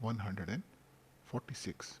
146,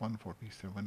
147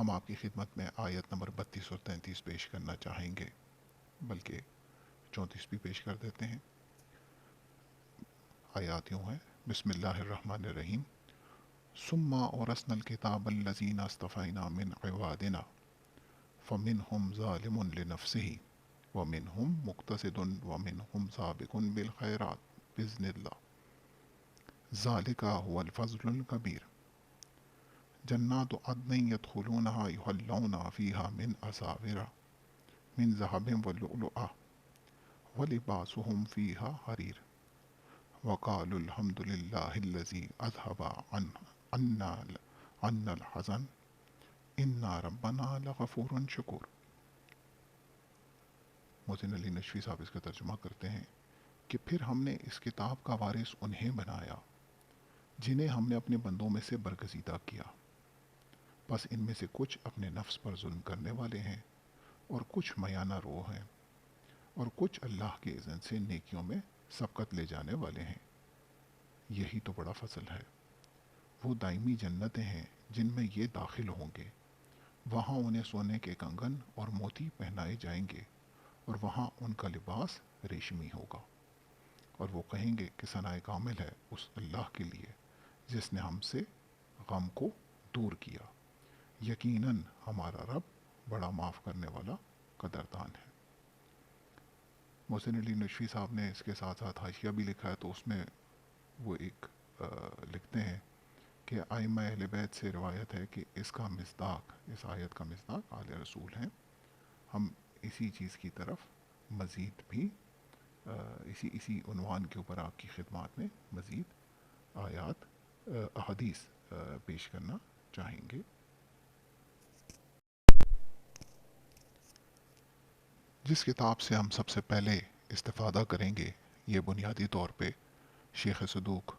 ہم آپ کی خدمت میں آیت نمبر 32 اور 33 پیش کرنا چاہیں گے، بلکہ 34 بھی پیش کر دیتے ہیں۔ آیات یوں ہیں: بسم اللہ الرحمن الرحیم۔ ثم اورثنا الکتاب الذین اصطفینا من عبادنا فمنهم ظالم لنفسه ومنهم مقتصد ومنهم سابق بالخیرات بإذن اللہ ذالک هو الفضل الکبیر۔ جنات عدن يدخلونها يحلون فيها من أساور من ذهب ولؤلؤا ولباسهم فيها حرير وقالوا الحمد لله الذي أذهب عنا الحزن إن ربنا لغفور شکور۔ محسن علی نشوی صاحب اس کا ترجمہ کرتے ہیں کہ پھر ہم نے اس کتاب کا وارث انہیں بنایا جنہیں ہم نے اپنے بندوں میں سے برگزیدہ کیا، بس ان میں سے کچھ اپنے نفس پر ظلم کرنے والے ہیں اور کچھ میانہ رو ہیں، اور کچھ اللہ کے اذن سے نیکیوں میں سبقت لے جانے والے ہیں۔ یہی تو بڑا فضل ہے۔ وہ دائمی جنتیں ہیں جن میں یہ داخل ہوں گے، وہاں انہیں سونے کے کنگن اور موتی پہنائے جائیں گے، اور وہاں ان کا لباس ریشمی ہوگا، اور وہ کہیں گے کہ ثناء کامل ہے اس اللہ کے لیے جس نے ہم سے غم کو دور کیا، یقیناً ہمارا رب بڑا معاف کرنے والا قدردان ہے۔ محسن علی نشوی صاحب نے اس کے ساتھ ساتھ حاشیہ بھی لکھا ہے، تو اس میں وہ ایک لکھتے ہیں کہ ائمہ اہل بیت سے روایت ہے کہ اس کا مصداق، اس آیت کا مصداق آل رسول ہیں۔ ہم اسی چیز کی طرف مزید بھی اسی عنوان کے اوپر آپ کی خدمات میں مزید آیات احادیث پیش کرنا چاہیں گے۔ جس کتاب سے ہم سب سے پہلے استفادہ کریں گے، یہ بنیادی طور پہ شیخ صدوق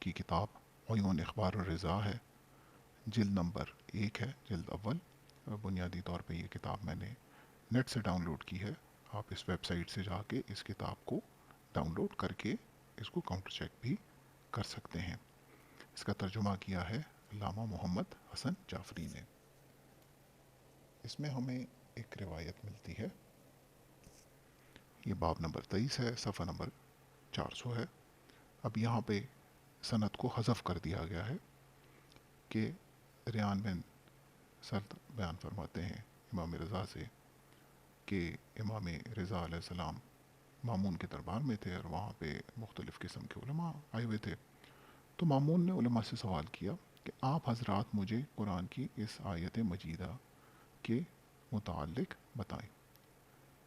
کی کتاب عیون اخبار الرضا ہے، جلد نمبر 1 ہے، جلد اول۔ بنیادی طور پہ یہ کتاب میں نے نیٹ سے ڈاؤن لوڈ کی ہے، آپ اس ویب سائٹ سے جا کے اس کتاب کو ڈاؤن لوڈ کر کے اس کو کاؤنٹر چیک بھی کر سکتے ہیں۔ اس کا ترجمہ کیا ہے علامہ محمد حسن جعفری نے۔ اس میں ہمیں ایک روایت ملتی ہے، یہ باب نمبر 23 ہے، صفحہ نمبر 400 ہے۔ اب یہاں پہ سند کو حذف کر دیا گیا ہے کہ ریان بن سرد بیان فرماتے ہیں امام رضا سے کہ امام رضا علیہ السلام مامون کے دربار میں تھے، اور وہاں پہ مختلف قسم کے علماء آئے ہوئے تھے۔ تو مامون نے علماء سے سوال کیا کہ آپ حضرات مجھے قرآن کی اس آیت مجیدہ کے متعلق بتائیں۔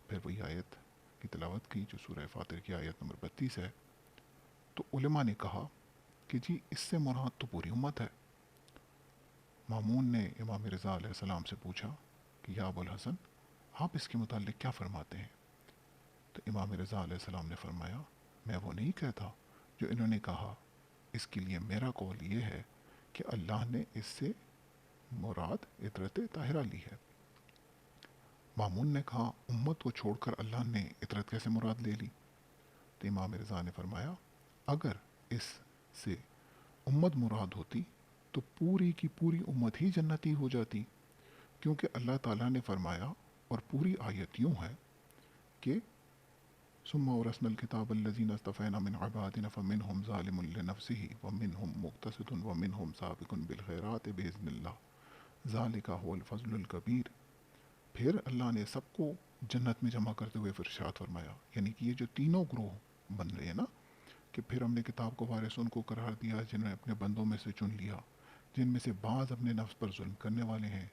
پھر وہی آیت کی تلاوت کی جو سورہ فاتر کی آیت نمبر 32 ہے۔ تو علماء نے کہا کہ جی اس سے مراد تو پوری امت ہے۔ مامون نے امام رضا علیہ السلام سے پوچھا کہ یا ابو الحسن، آپ اس کے متعلق کیا فرماتے ہیں؟ تو امام رضا علیہ السلام نے فرمایا، میں وہ نہیں کہتا جو انہوں نے کہا، اس کے لیے میرا قول یہ ہے کہ اللہ نے اس سے مراد عطرت طاہرہ لی ہے۔ مامون نے کہا، امت کو چھوڑ کر اللہ نے عطرت کیسے مراد لے لی؟ تو امام رضا نے فرمایا، اگر اس سے امت مراد ہوتی تو پوری کی پوری امت ہی جنتی ہو جاتی، کیونکہ اللہ تعالیٰ نے فرمایا، اور پوری آیت یوں ہے کہ ثم اورثنا الکتاب الذین اصطفینا من عبادنا فمنهم ظالم لنفسه ومنهم مقتصد ومنهم سابق بالخیرات باذن اللہ ذالک هو الفضل الکبیر۔ پھر اللہ نے سب کو جنت میں جمع کرتے ہوئے ارشاد فرمایا، یعنی کہ یہ جو تینوں گروہ بن رہے ہیں نا، کہ پھر ہم نے کتاب کو وارث ان کو قرار دیا جنہوں نے اپنے بندوں میں سے چن لیا، جن میں سے بعض اپنے نفس پر ظلم کرنے والے ہیں،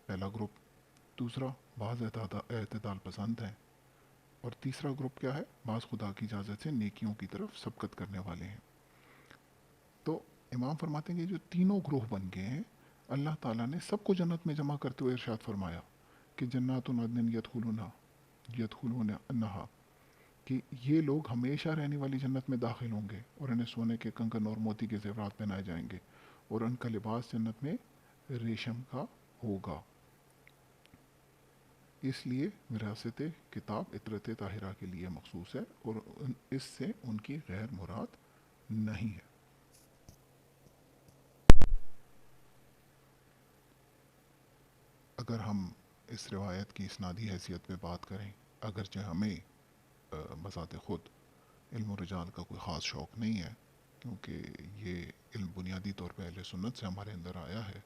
پہلا گروپ۔ دوسرا، بعض اعتدال پسند ہیں، اور تیسرا گروپ کیا ہے؟ بعض خدا کی اجازت سے نیکیوں کی طرف سبقت کرنے والے ہیں۔ تو امام فرماتے ہیں کہ جو تینوں گروہ بن گئے ہیں، اللہ تعالیٰ نے سب کو جنت میں جمع کرتے ہوئے ارشاد فرمایا کہ جنات عدن یدخلونہا، کہ یہ لوگ ہمیشہ رہنے والی جنت میں داخل ہوں گے، اور انہیں سونے کے کنگن اور موتی کے زیورات پہنائے جائیں گے، اور ان کا لباس جنت میں ریشم کا ہوگا۔ اس لیے وراثت کتاب عطرت طاہرہ کے لیے مخصوص ہے، اور اس سے ان کی غیر مراد نہیں ہے۔ اگر ہم اس روایت کی اسنادی حیثیت پہ بات کریں، اگرچہ ہمیں بذات خود علم و رجال کا کوئی خاص شوق نہیں ہے، کیونکہ یہ علم بنیادی طور پہ اہل سنت سے ہمارے اندر آیا ہے،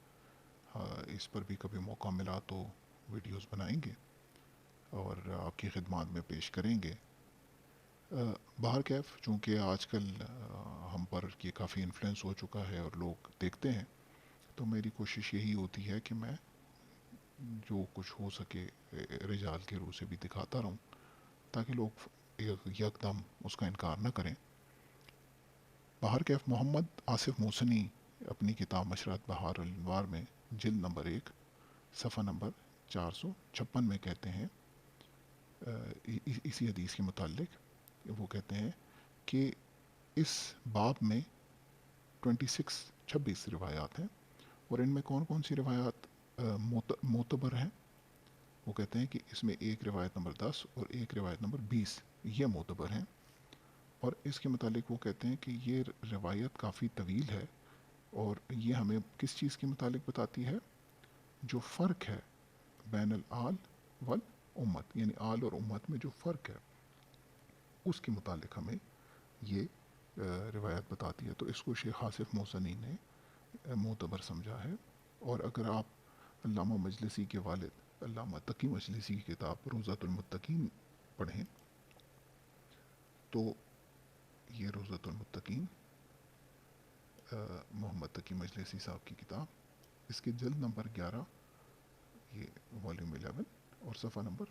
اس پر بھی کبھی موقع ملا تو ویڈیوز بنائیں گے اور آپ کی خدمات میں پیش کریں گے۔ بہر کیف چونکہ آج کل ہم پر یہ کافی انفلوئنس ہو چکا ہے اور لوگ دیکھتے ہیں، تو میری کوشش یہی ہوتی ہے کہ میں جو کچھ ہو سکے رجال کے روح سے بھی دکھاتا رہوں، تاکہ لوگ یکدم اس کا انکار نہ کریں۔ بہر کیف محمد آصف موسنی اپنی کتاب مشرات بہار الانوار میں جلد نمبر 1 صفحہ نمبر 456 میں کہتے ہیں، اسی حدیث کے متعلق وہ کہتے ہیں کہ اس باب میں 26 روایات ہیں، اور ان میں کون کون سی روایات معتبر ہیں؟ وہ کہتے ہیں کہ اس میں ایک روایت نمبر 10 اور ایک روایت نمبر 20 یہ معتبر ہیں، اور اس کے متعلق وہ کہتے ہیں کہ یہ روایت کافی طویل ہے، اور یہ ہمیں کس چیز کے متعلق بتاتی ہے؟ جو فرق ہے بین الآل والامت، یعنی آل اور امت میں جو فرق ہے اس کے متعلق ہمیں یہ روایت بتاتی ہے۔ تو اس کو شیخ آصف موسنی نے معتبر سمجھا ہے۔ اور اگر آپ علامہ مجلسی کے والد علامہ تقی مجلسی کی کتاب روضۃ المتقین پڑھیں تو یہ روضۃ المتقین محمد تقی مجلسی صاحب کی کتاب، اس کے جلد نمبر 11 یہ والیوم 11 اور صفحہ نمبر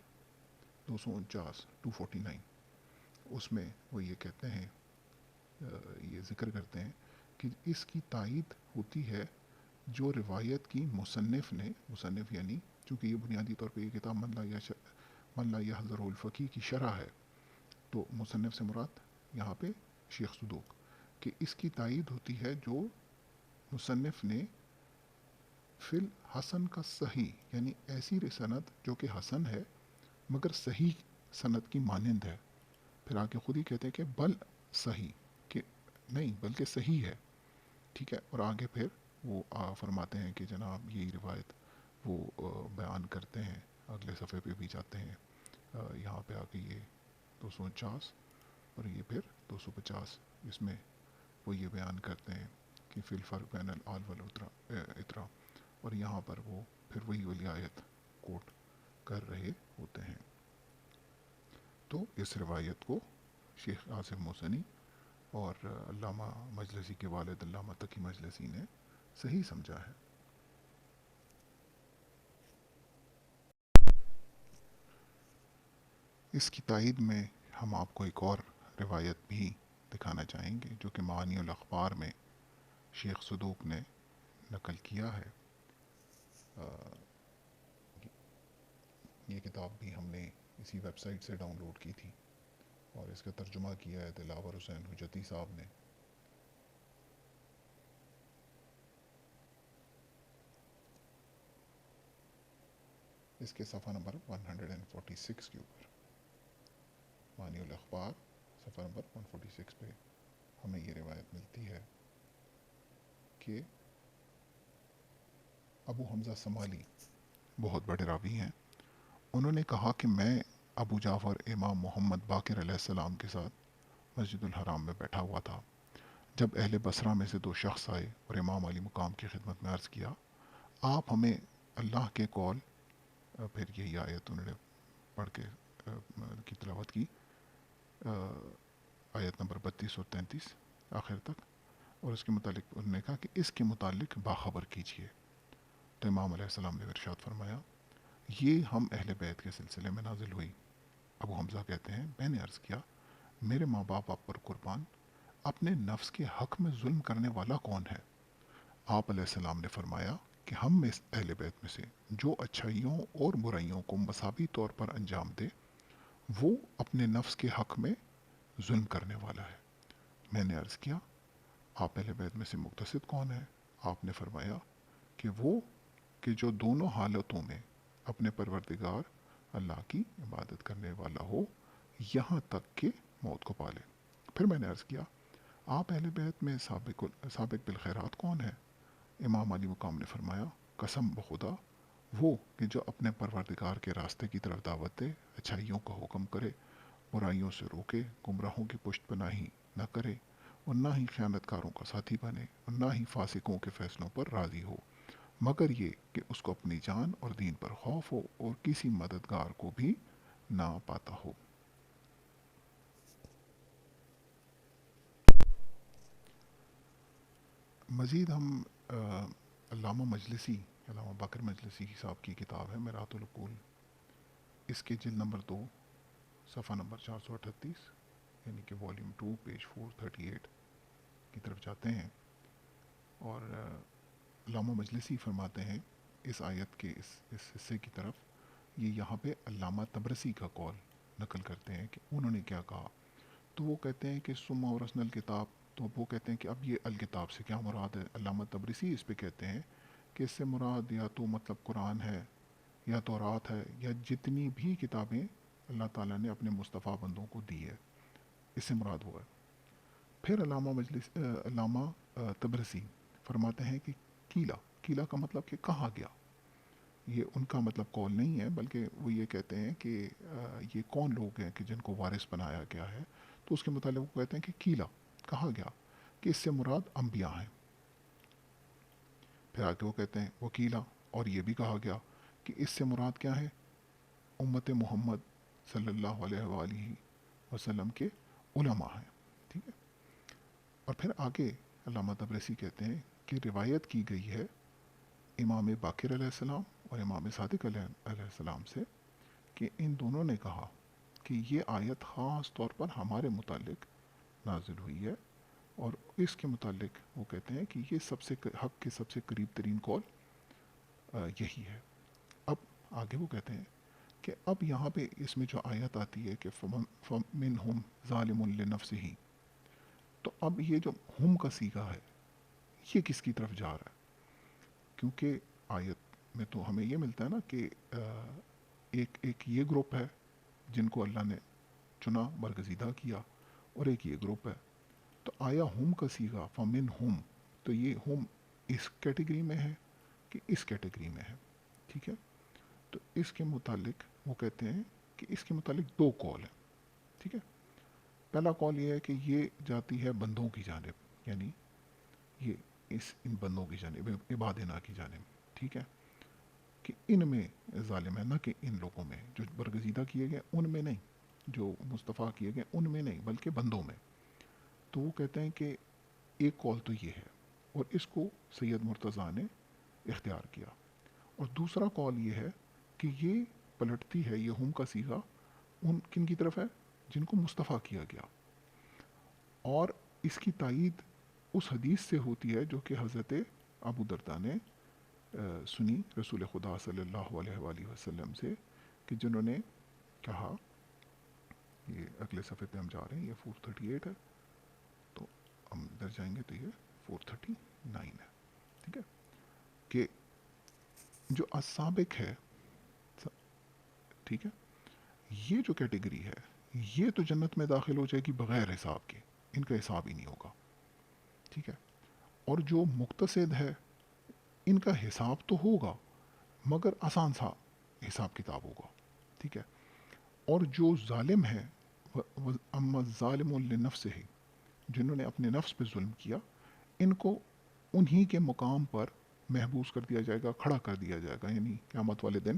249 اس میں وہ یہ کہتے ہیں، یہ ذکر کرتے ہیں کہ اس کی تائید ہوتی ہے جو روایت کی مصنف یعنی چونکہ یہ بنیادی طور پہ یہ کتاب من لا یحضر الفقی کی شرح ہے، تو مصنف سے مراد یہاں پہ شیخ صدوق، کہ اس کی تائید ہوتی ہے جو مصنف نے فی الحسن کا صحیح، یعنی ایسی سند جو کہ حسن ہے مگر صحیح سند کی مانند ہے، پھر آگے خود ہی کہتے ہیں کہ بل صحیح، کہ نہیں بلکہ صحیح ہے، ٹھیک ہے۔ اور آگے پھر وہ فرماتے ہیں کہ جناب یہی روایت وہ بیان کرتے ہیں، اگلے صفحے پہ بھی جاتے ہیں، یہاں پہ آگے یہ 249 اور یہ پھر 250، اس میں وہ یہ بیان کرتے ہیں کہ فی الفرق بین الآل والاترا، اور یہاں پر وہ پھر وہی والی آیت کوٹ کر رہے ہوتے ہیں۔ تو اس روایت کو شیخ آصف موسنی اور علامہ مجلسی کے والد علامہ تقی مجلسی نے صحیح سمجھا ہے۔ اس کی تائید میں ہم آپ کو ایک اور روایت بھی دکھانا چاہیں گے جو کہ معانی الاخبار میں شیخ صدوق نے نقل کیا ہے۔ یہ کتاب بھی ہم نے اسی ویب سائٹ سے ڈاؤن لوڈ کی تھی، اور اس کا ترجمہ کیا ہے دلاور حسین حجتی صاحب نے۔ اس کے صفحہ نمبر 146 کے اوپر معانی الاخبار صفحہ نمبر 146 پہ ہمیں یہ روایت ملتی ہے کہ ابو حمزہ سمالی بہت بڑے راوی ہیں، انہوں نے کہا کہ میں ابو جعفر امام محمد باقر علیہ السلام کے ساتھ مسجد الحرام میں بیٹھا ہوا تھا، جب اہل بصرہ میں سے 2 شخص آئے اور امام علی مقام کی خدمت میں عرض کیا، آپ ہمیں اللہ کے قول، پھر یہی آیت انہوں نے پڑھ کے کی تلاوت کی، آیت نمبر 32 اور 33 آخر تک، اور اس کے متعلق انہوں نے کہا کہ اس کے متعلق باخبر کیجیے۔ تو امام علیہ السلام نے ارشاد فرمایا، یہ ہم اہل بیت کے سلسلے میں نازل ہوئی۔ ابو حمزہ کہتے ہیں میں نے عرض کیا، میرے ماں باپ آپ پر قربان، اپنے نفس کے حق میں ظلم کرنے والا کون ہے؟ آپ علیہ السلام نے فرمایا کہ ہم میں اہل بیت میں سے جو اچھائیوں اور برائیوں کو مساوی طور پر انجام دے وہ اپنے نفس کے حق میں ظلم کرنے والا ہے۔ میں نے عرض کیا، آپ اہل بیت میں سے مقتصد کون ہے؟ آپ نے فرمایا کہ وہ کہ جو دونوں حالتوں میں اپنے پروردگار اللہ کی عبادت کرنے والا ہو یہاں تک کہ موت کو پالے۔ پھر میں نے عرض کیا، آپ اہل بیت میں سابق بالخیرات کون ہے؟ امام علی مقام نے فرمایا، قسم بخدا وہ کہ جو اپنے پروردگار کے راستے کی طرف دعوت دے، اچھائیوں کا حکم کرے، برائیوں سے روکے، گمراہوں کی پشت پناہی نہ کرے، اور نہ ہی خیانت کاروں کا ساتھی بنے، اور نہ ہی فاسقوں کے فیصلوں پر راضی ہو، مگر یہ کہ اس کو اپنی جان اور دین پر خوف ہو اور کسی مددگار کو بھی نہ پاتا ہو۔ مزید ہم علامہ مجلسی، علامہ باقر مجلسی صاحب کی کتاب ہے میرات العقول، اس کے جلد نمبر 2، صفحہ نمبر 438، یعنی کہ والیوم 2 پیج 438 کی طرف جاتے ہیں، اور علامہ مجلسی فرماتے ہیں اس آیت کے اس حصے کی طرف، یہ یہاں پہ علامہ تبرسی کا قول نقل کرتے ہیں کہ انہوں نے کیا کہا۔ تو وہ کہتے ہیں کہ ثم اورثنا الکتاب، تو وہ کہتے ہیں کہ اب یہ الکتاب سے کیا مراد ہے؟ علامہ تبرسی اس پہ کہتے ہیں کہ اس سے مراد یا تو مطلب قرآن ہے، یا تورات ہے، یا جتنی بھی کتابیں اللہ تعالیٰ نے اپنے مصطفیٰ بندوں کو دی ہے، اس سے مراد وہ ہے۔ پھر علامہ تبرسی فرماتے ہیں کہ کیلا، کیلا کا مطلب کہ کہا گیا، یہ ان کا مطلب قول نہیں ہے، بلکہ وہ یہ کہتے ہیں کہ یہ کون لوگ ہیں کہ جن کو وارث بنایا گیا ہے، تو اس کے متعلق وہ کہتے ہیں کہ کیلا، کہا گیا، کہ اس سے مراد انبیاء ہیں۔ پھر آگے وہ کہتے ہیں وکیلا، اور یہ بھی کہا گیا کہ اس سے مراد کیا ہے؟ امت محمد صلی اللہ علیہ وآلہ وسلم کے علماء ہیں، ٹھیک ہے۔ اور پھر آگے علامہ تبریسی کہتے ہیں کہ روایت کی گئی ہے امام باقر علیہ السلام اور امام صادق علیہ السلام سے کہ ان دونوں نے کہا کہ یہ آیت خاص طور پر ہمارے متعلق نازل ہوئی ہے، اور اس کے متعلق وہ کہتے ہیں کہ یہ سب سے حق کے سب سے قریب ترین قول یہی ہے۔ اب آگے وہ کہتے ہیں کہ اب یہاں پہ اس میں جو آیت آتی ہے کہ فَمِنْهُمْ ظَالِمٌ لِنَفْسِهِ، تو اب یہ جو ہم کا صیغہ ہے یہ کس کی طرف جا رہا ہے؟ کیونکہ آیت میں تو ہمیں یہ ملتا ہے نا کہ ایک یہ گروپ ہے جن کو اللہ نے چنا، برگزیدہ کیا، اور ایک یہ گروپ ہے۔ تو آیا ہم کا صیغہ فمن ہم، تو یہ ہم اس کیٹیگری میں ہے کہ اس کیٹیگری میں ہے، ٹھیک ہے۔ تو اس کے متعلق وہ کہتے ہیں کہ اس کے متعلق دو قول ہیں، ٹھیک ہے۔ پہلا قول یہ ہے کہ یہ جاتی ہے بندوں کی جانب، یعنی یہ ان بندوں کی جانب، عبادنا کی جانب، ٹھیک ہے، کہ ان میں ظالم ہے، نہ کہ ان لوگوں میں جو برگزیدہ کیے گئے ان میں نہیں، جو مصطفیٰ کیے گئے ان میں نہیں، بلکہ بندوں میں۔ تو وہ کہتے ہیں کہ ایک قول تو یہ ہے، اور اس کو سید مرتضیٰ نے اختیار کیا، اور دوسرا قول یہ ہے کہ یہ پلٹتی ہے، یہ ہم کا صیغہ ان کن کی طرف ہے؟ جن کو مصطفیٰ کیا گیا، اور اس کی تائید اس حدیث سے ہوتی ہے جو کہ حضرت ابو درداء نے سنی رسول خدا صلی اللہ علیہ وآلہ وسلم سے، کہ جنہوں نے کہا، یہ اگلے صفحے پہ ہم جا رہے ہیں، یہ 438 ہے، تو ہم ادھر جائیں گے تو یہ 439 ہے، ٹھیک ہے، کہ جو السابق ہے، ٹھیک ہے، یہ جو کیٹیگری ہے یہ تو جنت میں داخل ہو جائے گی بغیر حساب کے، ان کا حساب ہی نہیں ہوگا، ٹھیک ہے۔ اور جو مقتصد ہے ان کا حساب تو ہوگا مگر آسان سا حساب کتاب ہوگا، ٹھیک ہے۔ اور جو ظالم ہے، اما ظالم لنفسہ، جنہوں نے اپنے نفس پہ ظلم کیا، ان کو انہی کے مقام پر محبوس کر دیا جائے گا، کھڑا کر دیا جائے گا، یعنی قیامت والے دن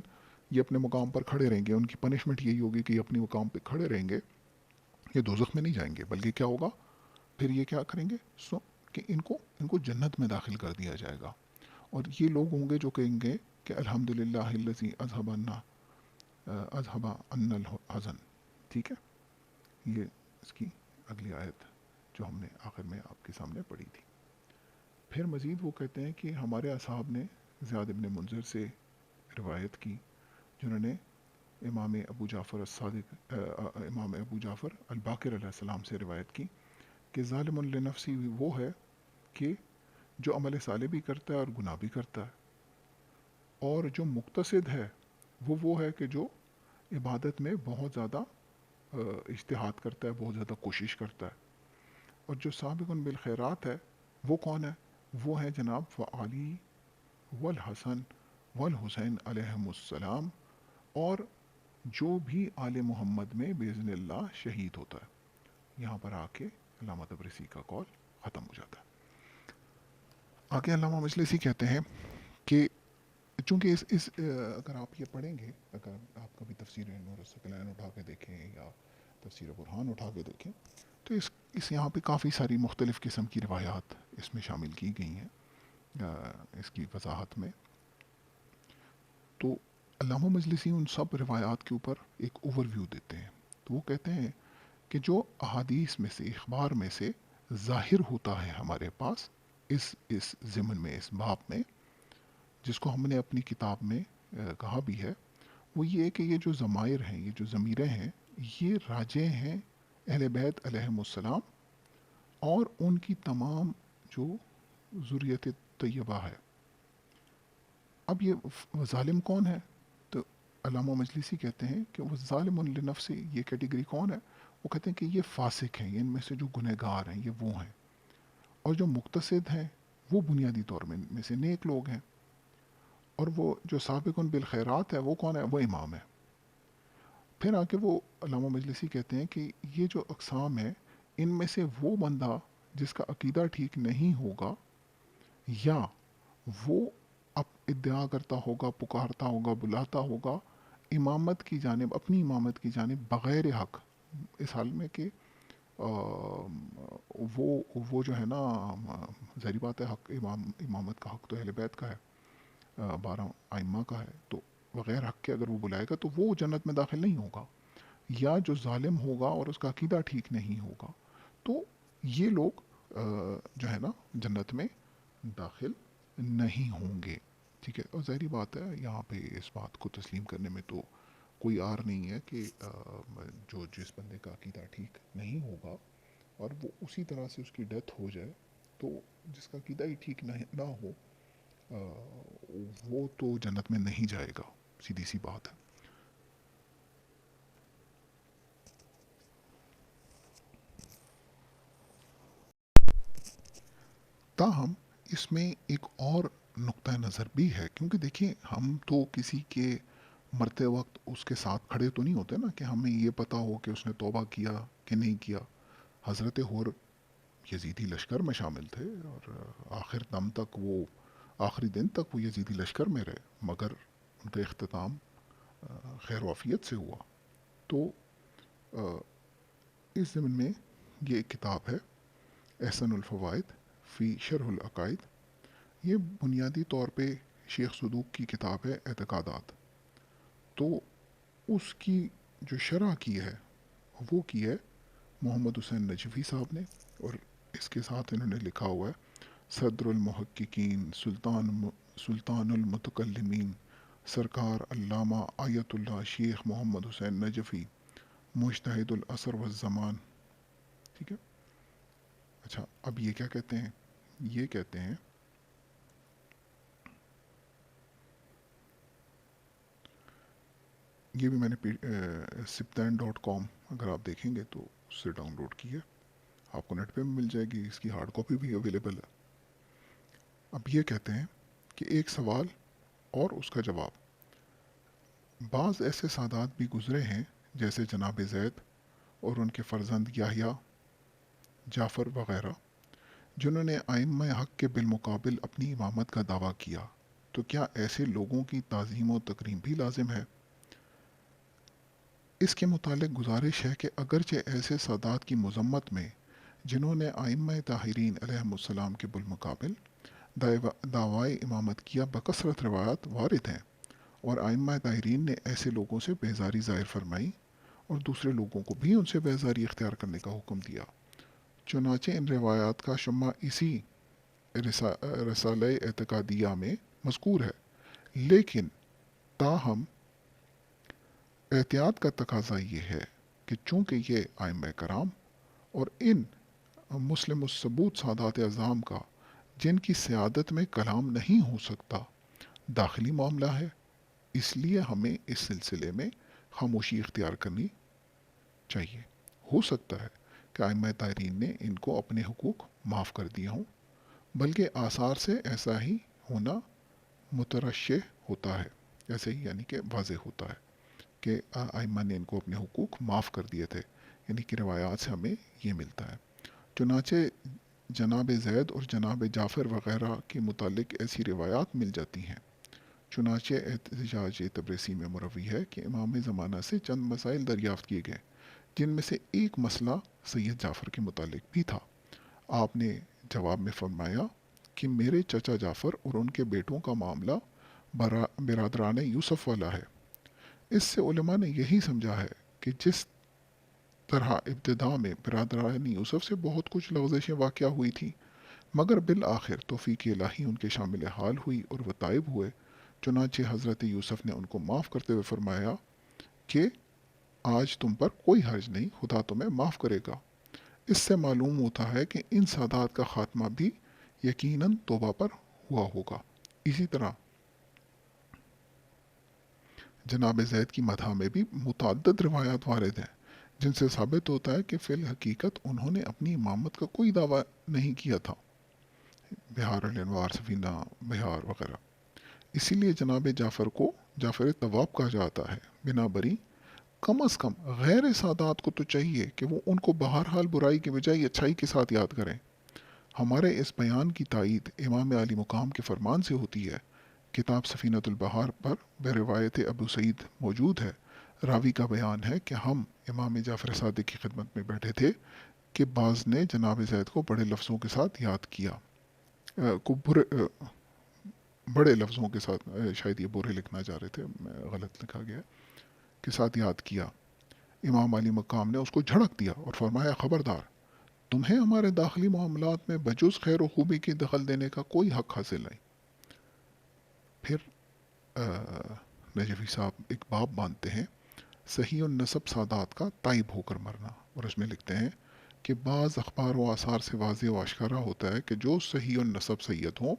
یہ اپنے مقام پر کھڑے رہیں گے، ان کی پنشمنٹ یہی ہوگی کہ یہ اپنے مقام پہ کھڑے رہیں گے، یہ دوزخ میں نہیں جائیں گے، بلکہ کیا ہوگا پھر یہ کیا کریں گے، کہ ان کو جنت میں داخل کر دیا جائے گا، اور یہ لوگ ہوں گے جو کہیں گے کہ الحمدللہ الذی اذھب عنا الحزن، ٹھیک ہے۔ یہ اس کی اگلی آیت جو ہم نے آخر میں آپ کے سامنے پڑھی تھی۔ پھر مزید وہ کہتے ہیں کہ ہمارے اصحاب نے زیاد ابن منذر سے روایت کی، جنہوں نے امام ابو جعفر الصادق امام ابو جعفر الباقر علیہ السلام سے روایت کی کہ ظالم لنفسی وہ ہے کہ جو عمل صالح بھی کرتا ہے اور گناہ بھی کرتا ہے، اور جو مقتصد ہے وہ ہے کہ جو عبادت میں بہت زیادہ اجتہاد کرتا ہے، بہت زیادہ کوشش کرتا ہے، اور جو سابق بالخیرات ہے وہ کون ہے؟ وہ ہے جناب فعلی والحسن والحسین علیہم السلام، اور جو بھی آل محمد میں بإذن اللہ شہید ہوتا ہے۔ یہاں پر آ کے علامہ تبریسی کا قول ختم ہو جاتا ہے۔ آگے علامہ مجلسی کہتے ہیں کہ چونکہ اگر آپ یہ پڑھیں گے، اگر آپ کبھی تفسیر نور الثقلین اٹھا کے دیکھیں یا تفسیر برہان اٹھا کے دیکھیں، تو اس یہاں پہ کافی ساری مختلف قسم کی روایات اس میں شامل کی گئی ہیں اس کی وضاحت میں۔ تو علامہ مجلسی ان سب روایات کے اوپر ایک اوور ویو دیتے ہیں۔ تو وہ کہتے ہیں کہ جو احادیث میں سے، اخبار میں سے ظاہر ہوتا ہے ہمارے پاس اس ضمن میں، اس باب میں، جس کو ہم نے اپنی کتاب میں کہا بھی ہے، وہ یہ ہے کہ یہ جو ضمائر ہیں، یہ جو ضمیریں ہیں، یہ راجع ہیں اہل بیت علیہم السلام اور ان کی تمام جو ذریت طیبہ ہے۔ اب یہ ظالم کون ہے؟ تو علامہ مجلسی کہتے ہیں کہ وہ ظالم لنفسی، یہ کیٹیگری کون ہے؟ وہ کہتے ہیں کہ یہ فاسق ہیں، یہ ان میں سے جو گنہگار ہیں یہ وہ ہیں، اور جو مقتصد ہیں وہ بنیادی طور میں سے نیک لوگ ہیں، اور وہ جو سابقون بالخیرات ہے وہ کون ہے؟ وہ امام ہے۔ پھر آ کے وہ علامہ مجلسی کہتے ہیں کہ یہ جو اقسام ہیں، ان میں سے وہ بندہ جس کا عقیدہ ٹھیک نہیں ہوگا، یا وہ اب ادعا کرتا ہوگا، پکارتا ہوگا، بلاتا ہوگا امامت کی جانب، اپنی امامت کی جانب بغیر حق، اس حال میں کہ وہ جو ہے نا، ظاہری بات ہے حق امامت کا حق تو اہل بیت کا ہے، 12 ائمہ کا ہے، تو بغیر حق کے اگر وہ بلائے گا تو وہ جنت میں داخل نہیں ہوگا، یا جو ظالم ہوگا اور اس کا عقیدہ ٹھیک نہیں ہوگا، تو یہ لوگ جو ہے نا جنت میں داخل نہیں ہوں گے۔ ٹھیک ہے، اور ظاہری بات ہے یہاں پہ اس بات کو تسلیم کرنے میں تو کوئی آر نہیں ہے کہ جو جس بندے کا عقیدہ ٹھیک نہیں ہوگا اور وہ اسی طرح سے اس کی ڈیتھ ہو جائے، تو جس کا عقیدہ ہی ٹھیک نہ ہو وہ تو جنت میں نہیں جائے گا، سیدھی سی بات ہے۔ تاہم اس میں ایک اور نقطہ نظر بھی ہے، کیونکہ دیکھیں ہم تو کسی کے مرتے وقت اس کے ساتھ کھڑے تو نہیں ہوتے نا کہ ہمیں یہ پتہ ہو کہ اس نے توبہ کیا کہ نہیں کیا۔ حضرت حور یزیدی لشکر میں شامل تھے، اور آخر دم تک وہ، آخری دن تک وہ یزیدی لشکر میں رہے، مگر ان کا اختتام خیر و عافیت سے ہوا۔ تو اس ضمن میں یہ ایک کتاب ہے احسن الفوائد فی شرح العقائد، یہ بنیادی طور پہ شیخ صدوق کی کتاب ہے اعتقادات، تو اس کی جو شرح کی ہے وہ کی ہے محمد حسین نجفی صاحب نے، اور اس کے ساتھ انہوں نے لکھا ہوا ہے صدر المحققین سلطان المتکلمین سرکار علامہ آیت اللہ شیخ محمد حسین نجفی مجتہد العصر والزمان۔ ٹھیک ہے، اچھا اب یہ کیا کہتے ہیں؟ یہ کہتے ہیں یہ بھی میں نے siptan.com اگر آپ دیکھیں گے تو اس سے ڈاؤن لوڈ کی ہے، آپ کو نیٹ پہ بھی مل جائے گی، اس کی ہارڈ کاپی بھی اویلیبل ہے۔ اب یہ کہتے ہیں کہ ایک سوال اور اس کا جواب، بعض ایسے سادات بھی گزرے ہیں جیسے جناب زید اور ان کے فرزند یحییٰ، جعفر وغیرہ، جنہوں نے ائمہ حق کے بالمقابل اپنی امامت کا دعویٰ کیا، تو کیا ایسے لوگوں کی تعظیم و تکریم بھی لازم ہے؟ اس کے متعلق گزارش ہے کہ اگرچہ ایسے سادات کی مذمت میں جنہوں نے ائمہ طاہرین علیہم السلام کے بالمقابل دعوی امامت کیا، بکثرت روایات وارد ہیں، اور ائمہ طاہرین نے ایسے لوگوں سے بیزاری ظاہر فرمائی اور دوسرے لوگوں کو بھی ان سے بیزاری اختیار کرنے کا حکم دیا۔ چنانچہ ان روایات کا شمع اسی رسالہ اعتقادیہ میں مذکور ہے، لیکن تاہم احتیاط کا تقاضا یہ ہے کہ چونکہ یہ ائمہ کرام اور ان مسلم الثبوت سادات اعظام کا، جن کی سیادت میں کلام نہیں ہو سکتا، داخلی معاملہ ہے، اس لیے ہمیں اس سلسلے میں خاموشی اختیار کرنی چاہیے۔ ہو سکتا ہے کہ ائمہ طاہرین نے ان کو اپنے حقوق معاف کر دیے ہوں، بلکہ آثار سے ایسا ہی ہونا مترشح ہوتا ہے، ایسے ہی یعنی کہ واضح ہوتا ہے کہ ائمہ نے ان کو اپنے حقوق معاف کر دیے تھے، یعنی کہ روایات سے ہمیں یہ ملتا ہے۔ چنانچہ جناب زید اور جناب جعفر وغیرہ کے متعلق ایسی روایات مل جاتی ہیں۔ چنانچہ احتجاج تبریسی میں مروی ہے کہ امام زمانہ سے چند مسائل دریافت کیے گئے، جن میں سے ایک مسئلہ سید جعفر کے متعلق بھی تھا۔ آپ نے جواب میں فرمایا کہ میرے چچا جعفر اور ان کے بیٹوں کا معاملہ برادران یوسف والا ہے۔ اس سے علماء نے یہی سمجھا ہے کہ جس طرح ابتدا میں برادران یوسف سے بہت کچھ لغزشیں واقع ہوئی تھیں، مگر بالآخر توفیق الہی ان کے شامل حال ہوئی اور وہ تائب ہوئے، چنانچہ حضرت یوسف نے ان کو معاف کرتے ہوئے فرمایا کہ آج تم پر کوئی حرج نہیں، خدا تمہیں معاف کرے گا۔ اس سے معلوم ہوتا ہے کہ ان سادات کا خاتمہ بھی یقیناً توبہ پر ہوا ہوگا۔ اسی طرح جناب زید کی مدح میں بھی متعدد روایات وارد ہیں، جن سے ثابت ہوتا ہے کہ فی الحقیقت انہوں نے اپنی امامت کا کوئی دعویٰ نہیں کیا تھا۔ بہار الانوار، سفینہ بہار وغیرہ۔ اسی لیے جناب جعفر کو جعفر طواب کہا جاتا ہے۔ بنا بری کم از کم غیر سادات کو تو چاہیے کہ وہ ان کو بہرحال برائی کے بجائے اچھائی کے ساتھ یاد کریں۔ ہمارے اس بیان کی تائید امام علی مقام کے فرمان سے ہوتی ہے۔ کتاب سفینۃ البحار پر بروایت ابو سعید موجود ہے۔ راوی کا بیان ہے کہ ہم امام جعفر صادق کی خدمت میں بیٹھے تھے کہ بعض نے جناب زید کو بڑے لفظوں کے ساتھ یاد کیا، بڑے لفظوں کے ساتھ، شاید یہ برے لکھنا چاہ رہے تھے، غلط لکھا گیا، کے ساتھ یاد کیا۔ امام علی مقام نے اس کو جھڑک دیا اور فرمایا خبردار، تمہیں ہمارے داخلی معاملات میں بجز خیر و خوبی کی دخل دینے کا کوئی حق حاصل نہیں۔ پھر نجفی صاحب ایک باب باندھتے ہیں، صحیح النسب سادات کا تائب ہو کر مرنا، اور اس میں لکھتے ہیں کہ بعض اخبار و آثار سے واضح و آشکارا ہوتا ہے کہ جو صحیح النسب سید ہوں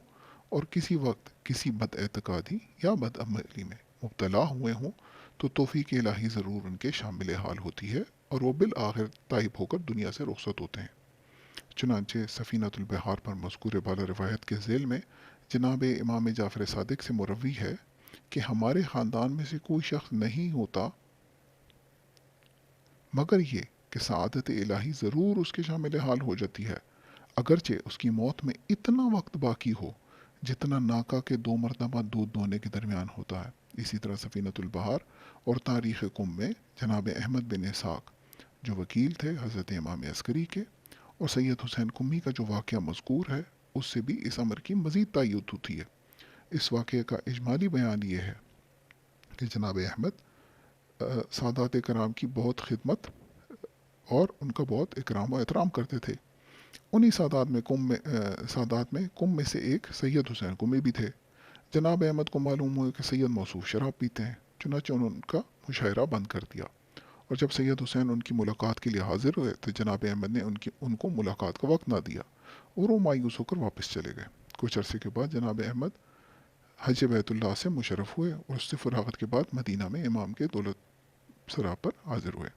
اور کسی وقت کسی بد اعتقادی یا بد عملی میں مبتلا ہوئے ہوں تو توفیق الہی ضرور ان کے شامل حال ہوتی ہے اور وہ بالآخر تائب ہو کر دنیا سے رخصت ہوتے ہیں۔ چنانچہ سفینۃ البحار پر مذکور بالا روایت کے ذیل میں جناب امام جعفر صادق سے مروی ہے کہ ہمارے خاندان میں سے کوئی شخص نہیں ہوتا مگر یہ کہ سعادت الہی ضرور اس کے شامل حال ہو جاتی ہے، اگرچہ اس کی موت میں اتنا وقت باقی ہو جتنا ناکا کے 2 مرتبہ دودھ دونے کے درمیان ہوتا ہے۔ اسی طرح سفینۃ البحار اور تاریخ قم میں جناب احمد بن اسحاق جو وکیل تھے حضرت امام عسکری کے، اور سید حسین قمی کا جو واقعہ مذکور ہے، اس سے بھی اس امر کی مزید تائید ہوتی ہے۔ اس واقعے کا اجمالی بیان یہ ہے کہ جناب احمد سادات کرام کی بہت خدمت اور ان کا بہت اکرام و احترام کرتے تھے۔ انہی سادات میں کم میں سے ایک سید حسین قمی بھی تھے۔ جناب احمد کو معلوم ہوا کہ سید موصوف شراب پیتے ہیں، چنانچہ انہوں نے ان کا مشاعرہ بند کر دیا، اور جب سید حسین ان کی ملاقات کے لیے حاضر ہوئے تو جناب احمد نے ان کو ملاقات کا وقت نہ دیا اور وہ مایوس ہو کر واپس چلے گئے۔ کچھ عرصے کے بعد جناب احمد حج بیت اللہ سے مشرف ہوئے اور اس سے فراغت کے بعد مدینہ میں امام کے دولت سرا پر حاضر ہوئے،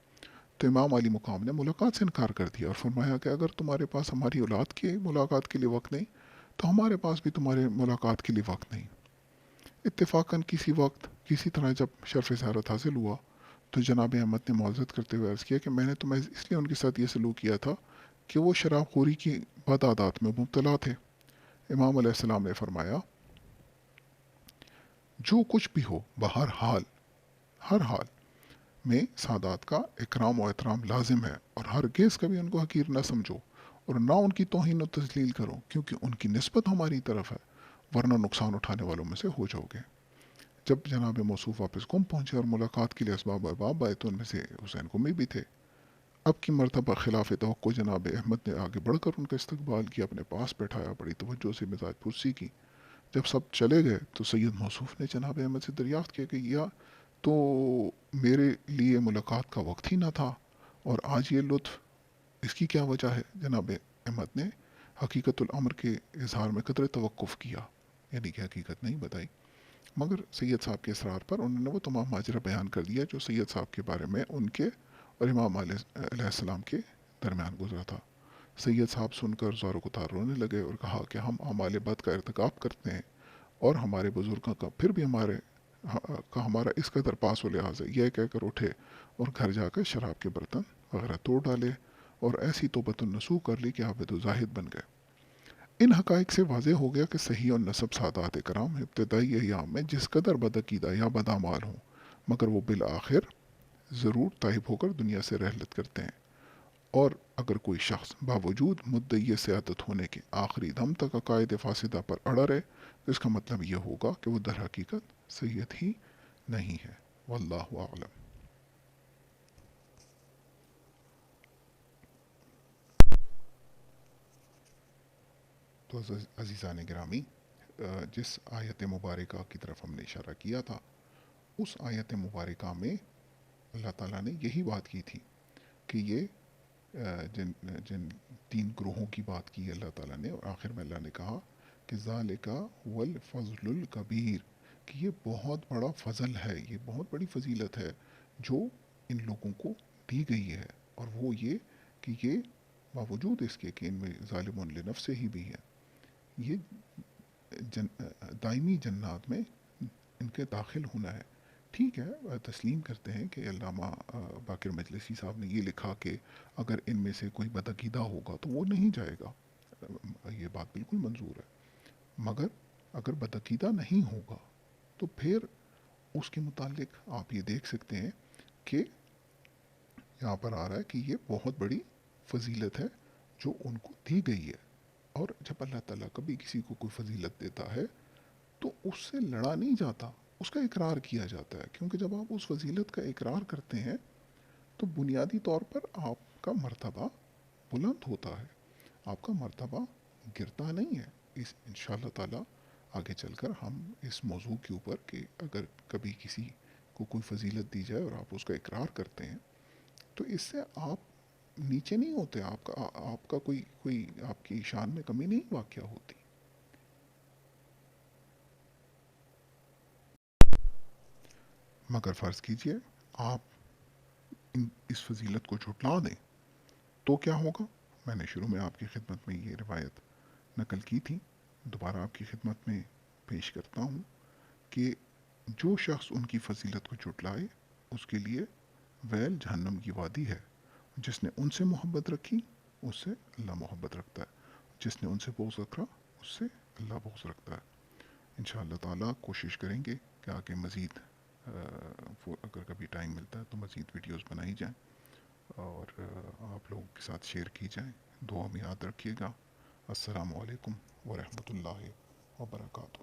تو امام علی مقام نے ملاقات سے انکار کر دیا اور فرمایا کہ اگر تمہارے پاس ہماری اولاد کی ملاقات کے لیے وقت نہیں تو ہمارے پاس بھی تمہارے ملاقات کے لیے وقت نہیں۔ اتفاقاً کسی وقت کسی طرح جب شرف زیارت حاصل ہوا تو جناب احمد نے معذرت کرتے ہوئے عرض کیا کہ میں نے تمہیں اس لیے ان کے ساتھ یہ سلوک کیا تھا کہ وہ شراب خوری کی بد عادات میں مبتلا تھے۔ امام علیہ السلام نے فرمایا جو کچھ بھی ہو ہر حال میں سادات کا اکرام و احترام لازم ہے، اور ہرگز کبھی ان کو حقیر نہ سمجھو اور نہ ان کی توہین و تذلیل کرو، کیونکہ ان کی نسبت ہماری طرف ہے، ورنہ نقصان اٹھانے والوں میں سے ہو جاؤ گے۔ جب جناب موصوف واپس قم پہنچے اور ملاقات کے لیے اسباب احباب آئے تو ان میں سے حسین قمی بھی تھے۔ اب کی مرتبہ خلاف توقع جناب احمد نے آگے بڑھ کر ان کا استقبال کیا، اپنے پاس بیٹھایا، بڑی توجہ سے مزاج پرسی کی۔ جب سب چلے گئے تو سید موصوف نے جناب احمد سے دریافت کیا کہ یا تو میرے لیے ملاقات کا وقت ہی نہ تھا، اور آج یہ لطف، اس کی کیا وجہ ہے؟ جناب احمد نے حقیقت الامر کے اظہار میں قدر توقف کیا، یعنی کہ حقیقت نہیں بتائی، مگر سید صاحب کے اصرار پر انہوں نے وہ تمام ماجرہ بیان کر دیا جو سید صاحب کے بارے میں ان کے اور امام علیہ السلام کے درمیان گزرا تھا۔ سید صاحب سن کر زار و گتار رونے لگے اور کہا کہ ہم اعمال بد کا ارتکاب کرتے ہیں اور ہمارے بزرگوں کا پھر بھی ہمارا اس قدر پاس و لحاظ ہے، یہ کہہ کر اٹھے اور گھر جا کر شراب کے برتن وغیرہ توڑ ڈالے اور ایسی توبۃ النصوح کر لی کہ عابد و زاہد بن گئے۔ ان حقائق سے واضح ہو گیا کہ صحیح اور نسب سادات کرام ابتدائی ایام میں جس قدر بدعقیدہ یا بدعمال ہوں، مگر وہ بالآخر ضرور طائب ہو کر دنیا سے رحلت کرتے ہیں۔ اور اگر کوئی شخص باوجود مدعی سیادت ہونے کے آخری دم تک عقائد فاسدہ پر اڑا رہے تو اس کا مطلب یہ ہوگا کہ وہ در حقیقت سید ہی نہیں ہے۔ واللہ اعلم۔ تو عزیزان گرامی، جس آیت مبارکہ کی طرف ہم نے اشارہ کیا تھا، اس آیت مبارکہ میں اللہ تعالیٰ نے یہی بات کی تھی کہ یہ جن جن تین گروہوں کی بات کی اللہ تعالیٰ نے، اور آخر میں اللہ نے کہا کہ ذالک والفضل الکبیر، کہ یہ بہت بڑا فضل ہے، یہ بہت بڑی فضیلت ہے جو ان لوگوں کو دی گئی ہے، اور وہ یہ کہ یہ باوجود اس کے کہ ان میں ظالم لنفسہ ہی بھی ہے، یہ دائمی جنات میں ان کے داخل ہونا ہے۔ ٹھیک ہے، تسلیم کرتے ہیں کہ علامہ باقر مجلسی صاحب نے یہ لکھا کہ اگر ان میں سے کوئی بدعقیدہ ہوگا تو وہ نہیں جائے گا، یہ بات بالکل منظور ہے، مگر اگر بدعقیدہ نہیں ہوگا تو پھر اس کے متعلق آپ یہ دیکھ سکتے ہیں کہ یہاں پر آ رہا ہے کہ یہ بہت بڑی فضیلت ہے جو ان کو دی گئی ہے۔ اور جب اللہ تعالیٰ کبھی کسی کو کوئی فضیلت دیتا ہے تو اس سے لڑا نہیں جاتا، اس کا اقرار کیا جاتا ہے، کیونکہ جب آپ اس فضیلت کا اقرار کرتے ہیں تو بنیادی طور پر آپ کا مرتبہ بلند ہوتا ہے، آپ کا مرتبہ گرتا نہیں ہے۔ اس انشاءاللہ تعالیٰ آگے چل کر ہم اس موضوع کے اوپر کہ اگر کبھی کسی کو کوئی فضیلت دی جائے اور آپ اس کا اقرار کرتے ہیں تو اس سے آپ نیچے نہیں ہوتے، آپ کا کوئی آپ کی شان میں کمی نہیں واقع ہوتی۔ مگر فرض کیجئے آپ اس فضیلت کو جھٹلا دیں تو کیا ہوگا؟ میں نے شروع میں آپ کی خدمت میں یہ روایت نقل کی تھی، دوبارہ آپ کی خدمت میں پیش کرتا ہوں کہ جو شخص ان کی فضیلت کو جھٹلائے اس کے لیے ویل جہنم کی وادی ہے۔ جس نے ان سے محبت رکھی اس سے اللہ محبت رکھتا ہے، جس نے ان سے بغض رکھا اس سے اللہ بغض رکھتا ہے۔ انشاءاللہ تعالیٰ کوشش کریں گے کہ آگے مزید اگر کبھی ٹائم ملتا ہے تو مزید ویڈیوز بنائی جائیں اور آپ لوگوں کے ساتھ شیئر کی جائیں۔ دعا میں یاد رکھیے گا۔ السلام علیکم ورحمۃ اللہ وبرکاتہ۔